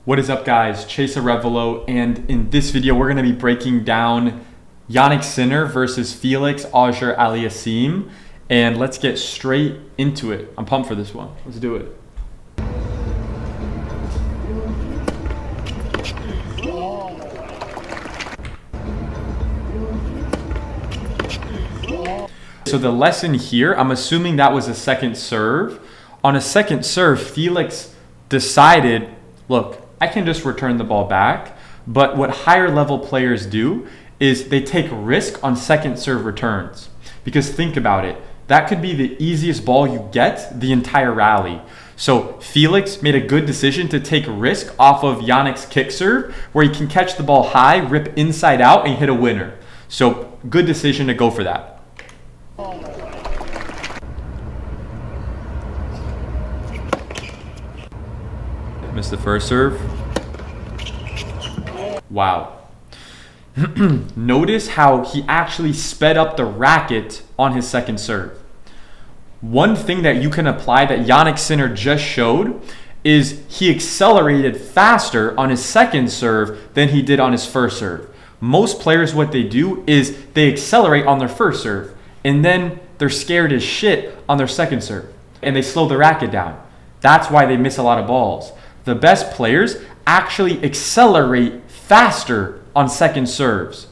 What is up, guys? Chase Arevalo, and in this video we're going to be breaking down JANNIK Sinner versus Felix Auger Aliassime, and let's get straight into it. I'm pumped for this one. Let's do it. So the lesson here, I'm assuming that was a second serve. On a second serve, Felix decided, look, I can just return the ball back, but what higher level players do is they take risk on second serve returns. Because think about it, that could be the easiest ball you get the entire rally. So Felix made a good decision to take risk off of JANNIK's kick serve, where he can catch the ball high, rip inside out, and hit a winner. So good decision to go for that. Missed the first serve. Wow. Notice how he actually sped up the racket on his second serve. One thing that you can apply that JANNIK Sinner just showed is he accelerated faster on his second serve than he did on his first serve. Most players, what they do is they accelerate on their first serve, and then they're scared as shit on their second serve, and they slow the racket down. That's why they miss a lot of balls. The best players actually accelerate faster on second serves.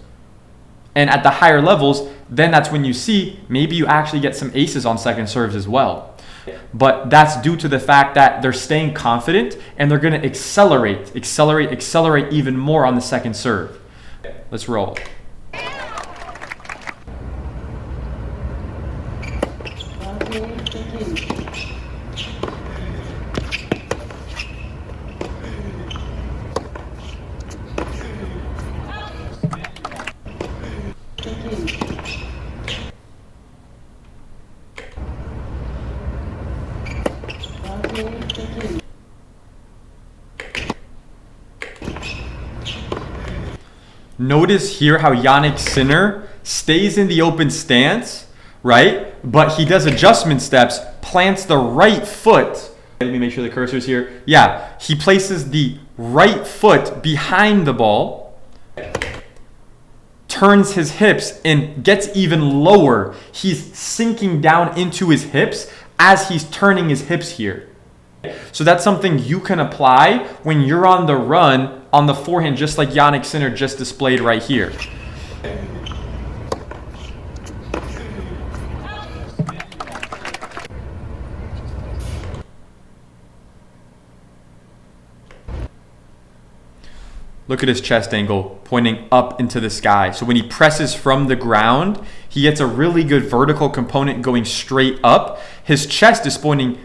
And at the higher levels, then that's when you see maybe you actually get some aces on second serves as well. But that's due to the fact that they're staying confident and they're going to accelerate even more on the second serve. Let's roll. Notice here how JANNIK Sinner stays in the open stance, right? But he does adjustment steps, plants the right foot. Let me make sure the cursor's here. Yeah, he places the right foot behind the ball, turns his hips, and gets even lower. He's sinking down into his hips as he's turning his hips here. So that's something you can apply when you're on the run on the forehand, just like JANNIK Sinner just displayed right here. Look at his chest angle pointing up into the sky. So when he presses from the ground, he gets a really good vertical component going straight up. His chest is pointing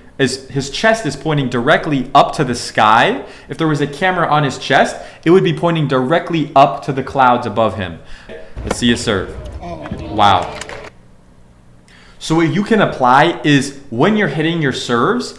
directly up to the sky. If there was a camera on his chest, it would be pointing directly up to the clouds above him. Let's see his serve. Wow. So what you can apply is when you're hitting your serves,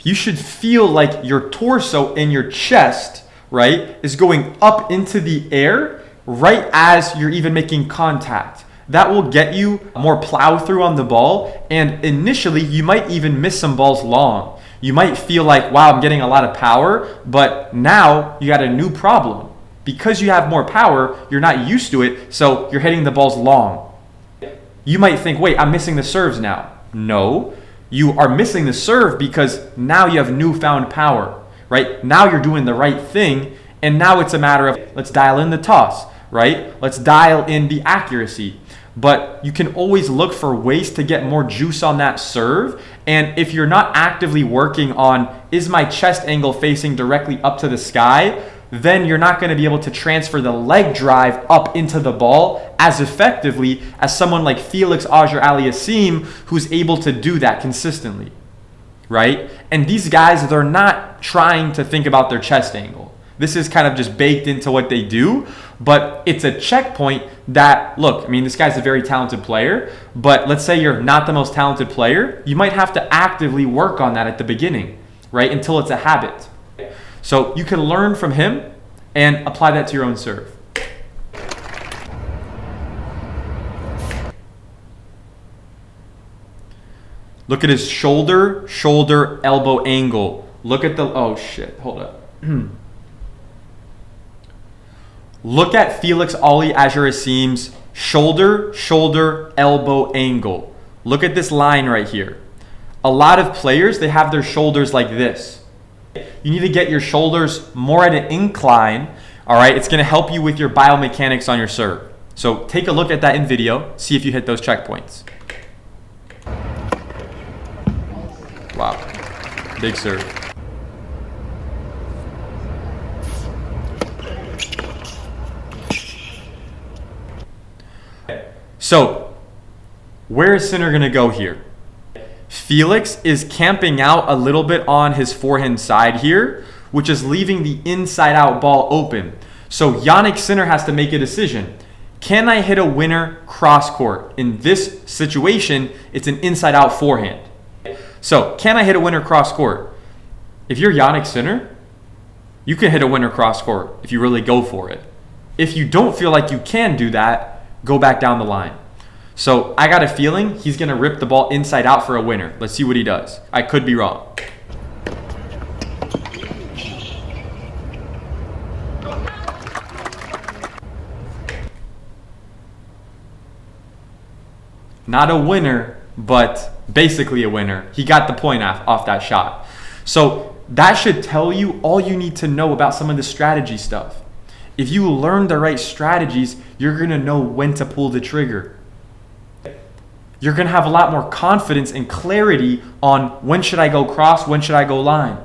you should feel like your torso and your chest, right, is going up into the air right as you're even making contact. That will get you more plow through on the ball, and initially you might even miss some balls long. You might feel like, wow, I'm getting a lot of power, but now you got a new problem. Because you have more power, you're not used to it, so you're hitting the balls long. You might think, wait, I'm missing the serves now. No, you are missing the serve because now you have newfound power, right? Now you're doing the right thing, and now it's a matter of, let's dial in the toss, right? Let's dial in the accuracy. But you can always look for ways to get more juice on that serve. And if you're not actively working on, is my chest angle facing directly up to the sky, then you're not going to be able to transfer the leg drive up into the ball as effectively as someone like Felix Auger Aliassime, who's able to do that consistently, right? And these guys, they're not trying to think about their chest angle. This is kind of just baked into what they do, but it's a checkpoint that, look, I mean, this guy's a very talented player, but let's say you're not the most talented player, you might have to actively work on that at the beginning, right, until it's a habit. So you can learn from him and apply that to your own serve. Look at his shoulder, elbow angle. Look at the, oh shit, hold up. Look at Felix Aliassime's shoulder, shoulder, elbow angle. Look at this line right here. A lot of players, they have their shoulders like this. You need to get your shoulders more at an incline, all right? It's gonna help you with your biomechanics on your serve. So take a look at that in video, see if you hit those checkpoints. Wow, big serve. So, where is Sinner going to go here? Felix is camping out a little bit on his forehand side here, which is leaving the inside-out ball open. So, JANNIK Sinner has to make a decision. Can I hit a winner cross-court? In this situation, it's an inside-out forehand. So, can I hit a winner cross-court? If you're JANNIK Sinner, you can hit a winner cross-court if you really go for it. If you don't feel like you can do that, go back down the line. So I got a feeling he's going to rip the ball inside out for a winner. Let's see what he does. I could be wrong. Not a winner, but basically a winner. He got the point off that shot. So that should tell you all you need to know about some of the strategy stuff. If you learn the right strategies, you're going to know when to pull the trigger. You're going to have a lot more confidence and clarity on when should I go cross, when should I go line.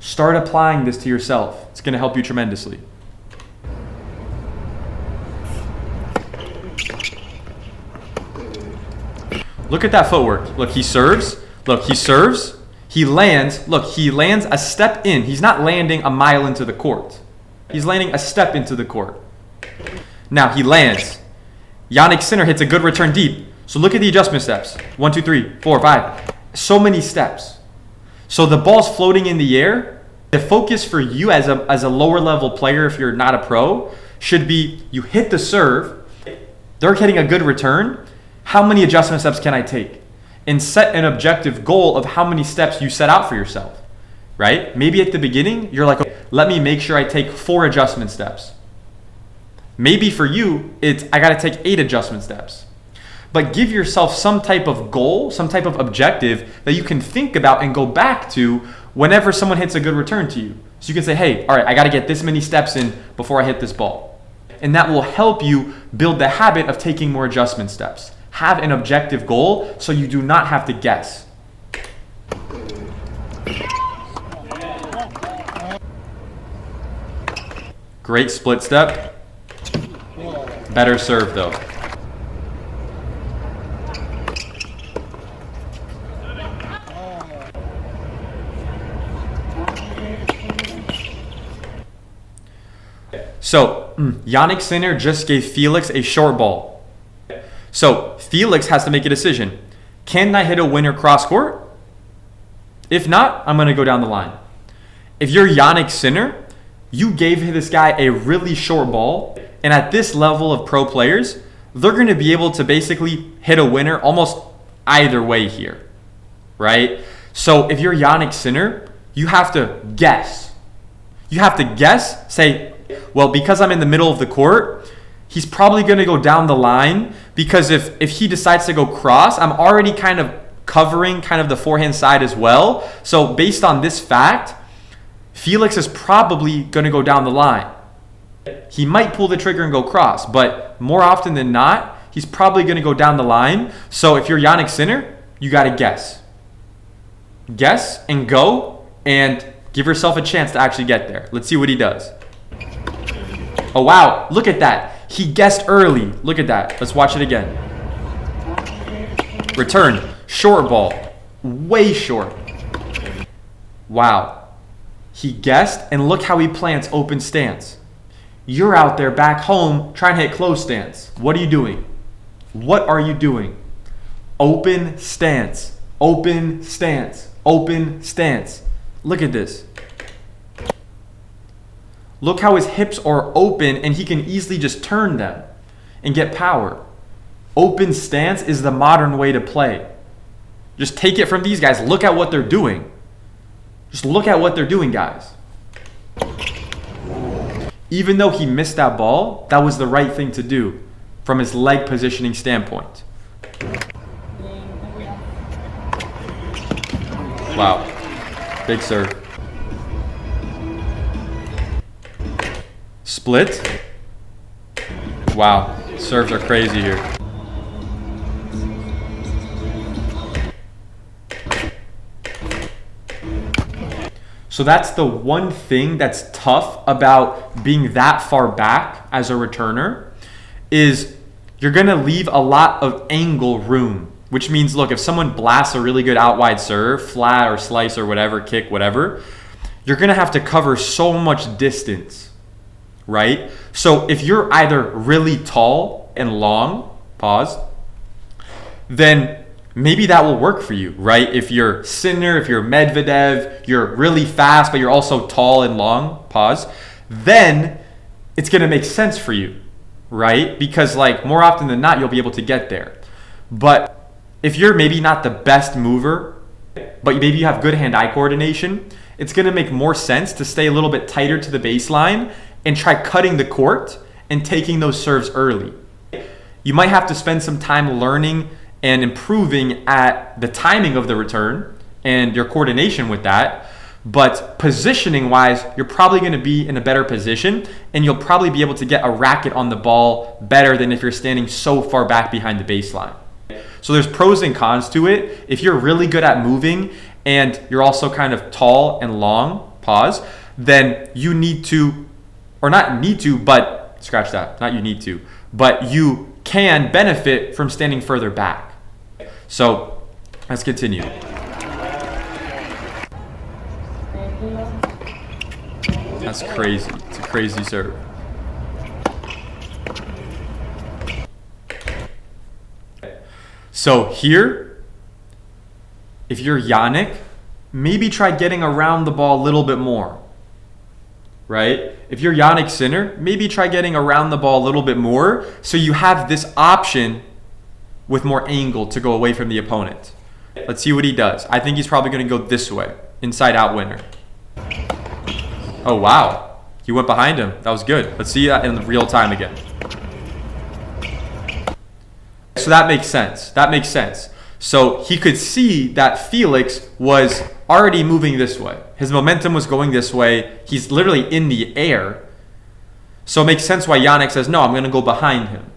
Start applying this to yourself. It's going to help you tremendously. Look at that footwork. Look, he serves. Look, he serves. He lands. Look, he lands a step in. He's not landing a mile into the court. He's landing a step into the court. Now he lands. JANNIK Sinner hits a good return deep. So look at the adjustment steps. 1, 2, 3, 4, 5. So many steps. So the ball's floating in the air. The focus for you as a lower level player, if you're not a pro, should be you hit the serve. They're hitting a good return. How many adjustment steps can I take? And set an objective goal of how many steps you set out for yourself. Right? Maybe at the beginning, you're like, okay, let me make sure I take 4 adjustment steps. Maybe for you, it's I got to take 8 adjustment steps. But give yourself some type of goal, some type of objective that you can think about and go back to whenever someone hits a good return to you. So you can say, hey, all right, I got to get this many steps in before I hit this ball. And that will help you build the habit of taking more adjustment steps. Have an objective goal so you do not have to guess. Great split step. Better serve though. So, JANNIK Sinner just gave Felix a short ball. So, Felix has to make a decision. Can I hit a winner cross court? If not, I'm going to go down the line. If you're JANNIK Sinner, you gave this guy a really short ball, and at this level of pro players, they're going to be able to basically hit a winner almost either way here, right? So if you're JANNIK Sinner, you have to guess. You have to guess, say, well, because I'm in the middle of the court, he's probably going to go down the line, because if he decides to go cross, I'm already kind of covering kind of the forehand side as well. So based on this fact, Felix is probably going to go down the line. He might pull the trigger and go cross, but more often than not, he's probably going to go down the line. So if you're JANNIK Sinner, you got to guess. Guess and go and give yourself a chance to actually get there. Let's see what he does. Oh, wow. Look at that. He guessed early. Look at that. Let's watch it again. Return. Short ball. Way short. Wow. He guessed, and look how he plants open stance. You're out there back home trying to hit close stance. What are you doing? What are you doing? Open stance. Open stance. Open stance. Look at this. Look how his hips are open and he can easily just turn them and get power. Open stance is the modern way to play. Just take it from these guys. Look at what they're doing. Just look at what they're doing, guys. even though he missed that ball, that was the right thing to do from his leg positioning standpoint. Wow. Big serve. Split. Wow. Serves are crazy here. So that's the one thing that's tough about being that far back as a returner, is you're going to leave a lot of angle room, which means, look, if someone blasts a really good out wide serve, flat or slice or whatever, kick, whatever, you're going to have to cover so much distance, right? So if you're either really tall and long, pause, then maybe that will work for you, right? If you're Sinner, if you're Medvedev, you're really fast, but you're also tall and long, pause, then it's going to make sense for you, right? Because like more often than not, you'll be able to get there. But if you're maybe not the best mover, but maybe you have good hand-eye coordination, it's going to make more sense to stay a little bit tighter to the baseline and try cutting the court and taking those serves early. You might have to spend some time learning and improving at the timing of the return and your coordination with that. But positioning wise, you're probably going to be in a better position, and you'll probably be able to get a racket on the ball better than if you're standing so far back behind the baseline. So there's pros and cons to it. If you're really good at moving and you're also kind of tall and long, pause, then you need to, or not need to, but scratch that, not you need to, but you can benefit from standing further back. So let's continue. That's crazy. It's a crazy serve. So here, if you're Jannik, maybe try getting around the ball a little bit more, right? If you're JANNIK Sinner, maybe try getting around the ball a little bit more so you have this option with more angle to go away from the opponent. Let's see what he does. I think he's probably going to go this way, inside out winner. Oh, wow. He went behind him. That was good. Let's see that in real time again. So that makes sense. That makes sense. So he could see that Felix was already moving this way. His momentum was going this way. He's literally in the air. So it makes sense why Jannik says, no, I'm going to go behind him,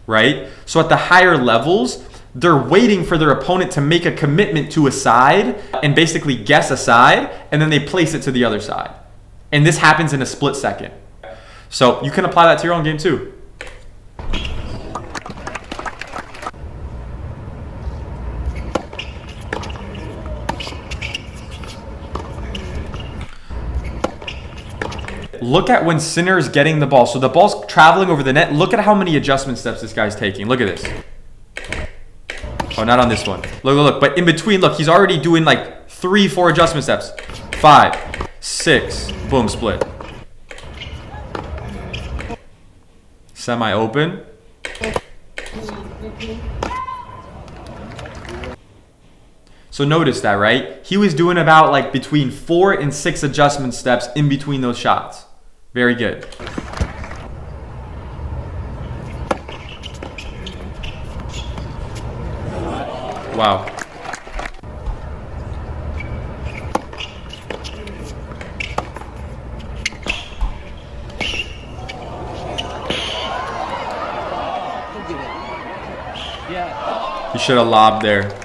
right? So at the higher levels, they're waiting for their opponent to make a commitment to a side and basically guess a side, and then they place it to the other side. And this happens in a split second. So you can apply that to your own game too. Look at when Sinner is getting the ball. So the ball's traveling over the net. Look at how many adjustment steps this guy's taking. Look at this. Oh, not on this one. Look. But in between, look, he's already doing like 3-4 adjustment steps. 5, 6. Boom, split. Semi-open. So notice that, right? He was doing about like between 4 and 6 adjustment steps in between those shots. Very good. Wow. He should have lobbed there.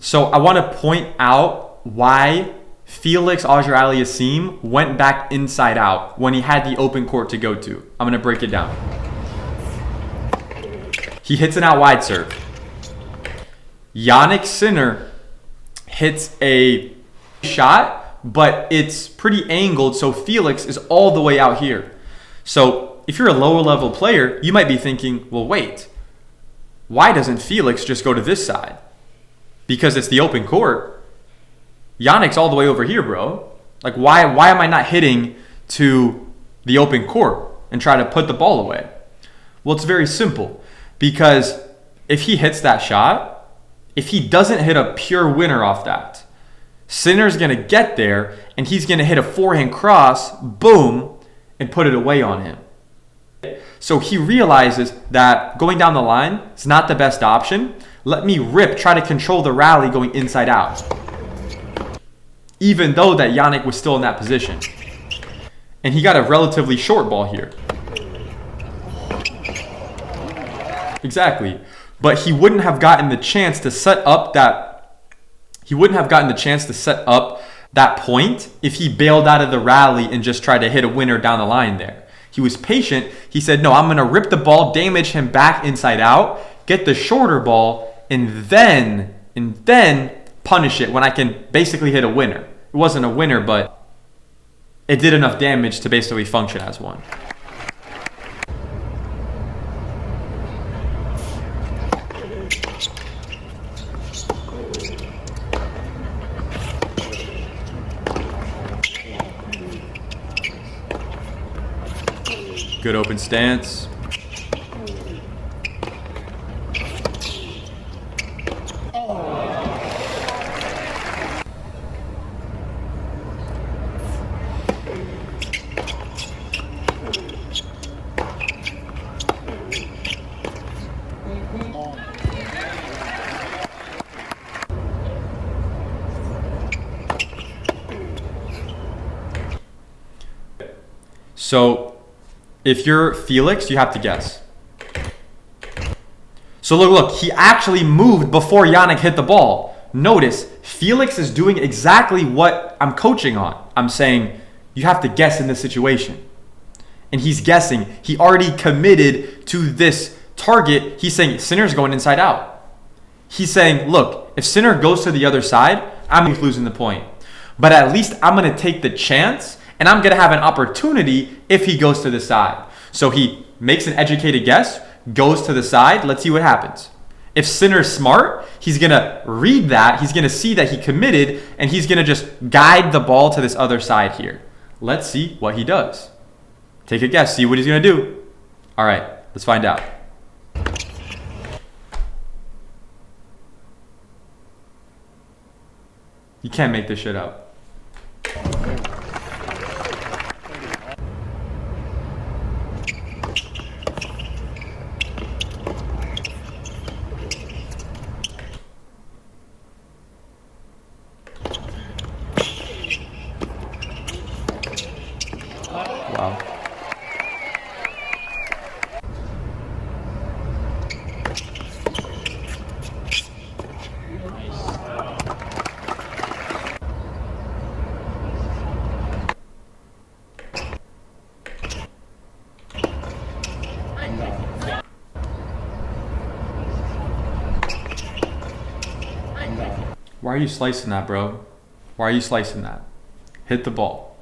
So I want to point out why Felix Auger Aliassime went back inside out when he had the open court to go to. I'm going to break it down. He hits an out wide serve. Jannik Sinner hits a shot but it's pretty angled, so Felix is all the way out here. So if you're a lower level player, you might be thinking, well, wait, why doesn't Felix just go to this side? Because it's the open court. Jannik's all the way over here, bro. Like, why am I not hitting to the open court and try to put the ball away? Well, it's very simple. Because if he hits that shot, if he doesn't hit a pure winner off that, Sinner's going to get there and he's going to hit a forehand cross, boom, and put it away on him. So he realizes that going down the line is not the best option. Let me try to control the rally going inside out. Even though that Jannik was still in that position. And he got a relatively short ball here. Exactly. But he wouldn't have gotten the chance to set up that point if he bailed out of the rally and just tried to hit a winner down the line there. He was patient. He said, no, I'm going to rip the ball, damage him back inside out, get the shorter ball, and then punish it when I can basically hit a winner. It wasn't a winner, but it did enough damage to basically function as one. Good open stance. So if you're Felix, you have to guess. So look, he actually moved before Jannik hit the ball. Notice, Felix is doing exactly what I'm coaching on. I'm saying, you have to guess in this situation. And he's guessing. He already committed to this target. He's saying, Sinner's going inside out. He's saying, look, if Sinner goes to the other side, I'm losing the point. But at least I'm going to take the chance, and I'm going to have an opportunity if he goes to the side. So he makes an educated guess, goes to the side. Let's see what happens. If Sinner's smart, he's going to read that. He's going to see that he committed, and he's going to just guide the ball to this other side here. Let's see what he does. Take a guess. See what he's going to do. All right, let's find out. You can't make this shit up. Wow. Why are you slicing that, bro? Why are you slicing that? Hit the ball.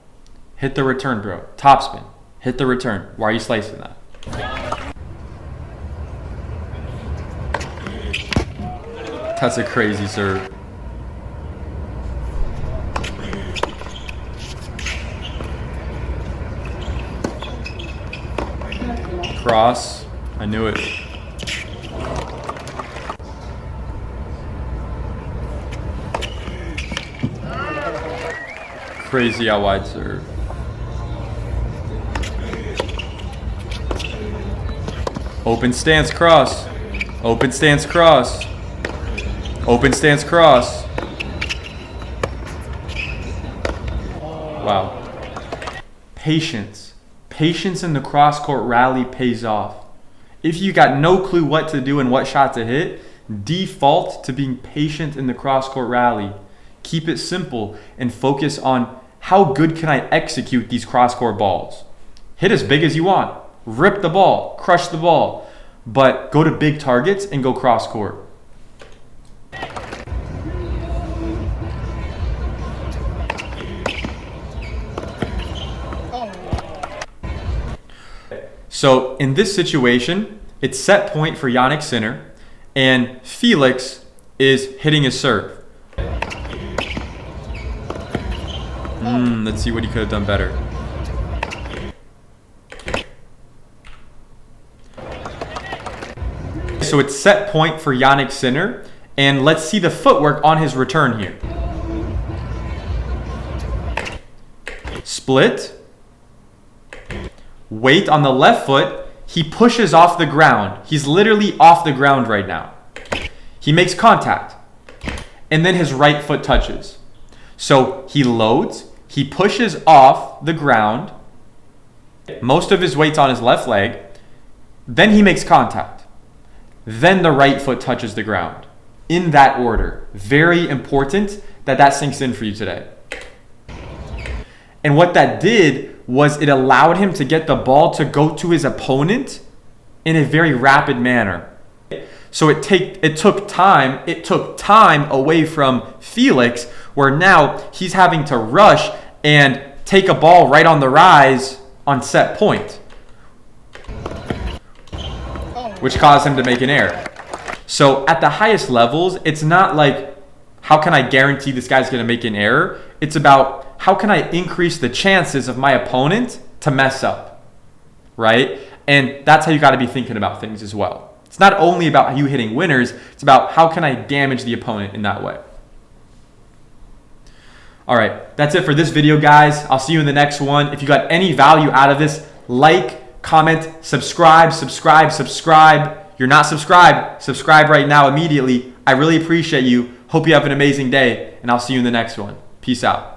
Hit the return, bro. Topspin. Hit the return. Why are you slicing that? That's a crazy serve. Cross. I knew it. Crazy out wide serve. Open stance cross. Open stance cross. Open stance cross. Wow. Patience. Patience in the cross-court rally pays off. If you got no clue what to do and what shot to hit, default to being patient in the cross-court rally. Keep it simple and focus on how good can I execute these cross-court balls. Hit as big as you want. Rip the ball. Crush the ball. But go to big targets and go cross-court. So in this situation, it's set point for JANNIK Sinner, and Felix is hitting his serve. Let's see what he could have done better. So it's set point for JANNIK Sinner, and let's see the footwork on his return here. Split. Weight on the left foot. He pushes off the ground. He's literally off the ground right now. He makes contact, and then his right foot touches. So he loads, he pushes off the ground. Most of his weight's on his left leg. Then he makes contact. Then the right foot touches the ground. In that order. Very important that that sinks in for you today. And what that did was it allowed him to get the ball to go to his opponent in a very rapid manner. So it took time away from Felix, where now he's having to rush and take a ball right on the rise on set point, which caused him to make an error. So at the highest levels, it's not like, how can I guarantee this guy's going to make an error? It's about, how can I increase the chances of my opponent to mess up, right? And that's how you got to be thinking about things as well. It's not only about you hitting winners, it's about how can I damage the opponent in that way. All right, that's it for this video, guys. I'll see you in the next one. If you got any value out of this, like, comment, subscribe. You're not subscribed, subscribe right now immediately. I really appreciate you. Hope you have an amazing day, and I'll see you in the next one. Peace out.